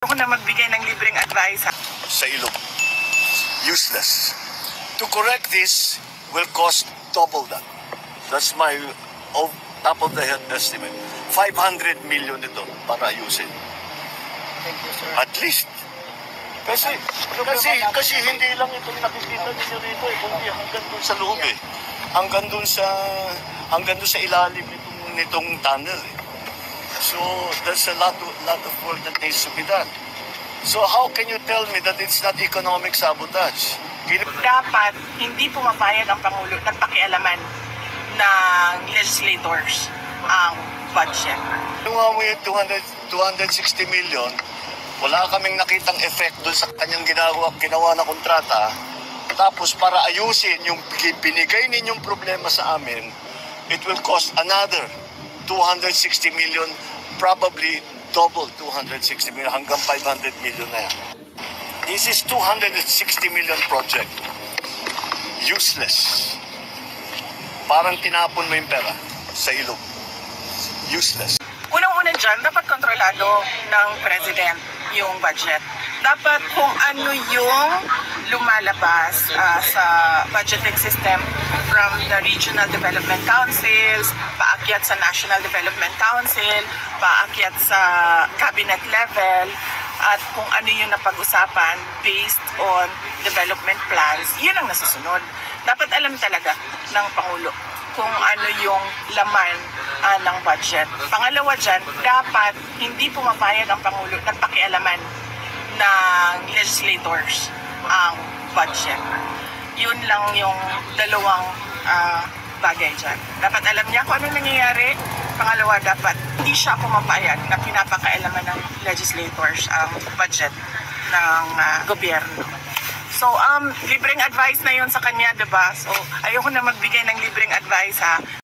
Ako na magbigay ng libreng advice. Sa ilog. Useless. To correct this will cost double that. That's my top of the head estimate. 500 million ito para ayusin. Thank you, sir. At least. Kasi hindi lang itong nakikita ninyo rito eh, kundi hanggang dun sa loob eh. Hanggang dun sa ilalim nitong tunnel eh. So there's a lot of work that needs to be done. So how can you tell me that it's not economic sabotage? Dapat hindi pumapayag ang Pangulo na pakialaman ng legislators ang budget. Kinuha mo yung 260 million, wala kaming nakitang effect doon sa kanyang ginawa na kontrata. Tapos para ayusin yung binigay ninyong problema sa amin, it will cost another 260 million, probably double 260 million, hanggang 500 million na yan. This is 260 million project. Useless. Parang tinapon mo yung pera sa ilog. Useless. Unang-una dyan, dapat kontrolado ng President yung budget. Dapat kung ano yung lumalabas sa budgeting system from the Regional Development Councils, paakyat sa National Development Council, paakyat sa cabinet level, at kung ano yung napag-usapan based on development plans, yun ang nasusunod. Dapat alam talaga ng Pangulo kung ano yung laman ng budget. Pangalawa dyan, dapat hindi pumapayag ang Pangulo na pakialaman ng legislators ang budget. Yun lang yung dalawang bagay dyan. Dapat alam niya kung ano nangyayari. Pangalawa, dapat hindi siya pumapayag na pinapakailaman ng legislators ang budget ng gobyerno. So, libreng advice na yun sa kanya, diba? So, ayoko na magbigay ng libreng advice, ha?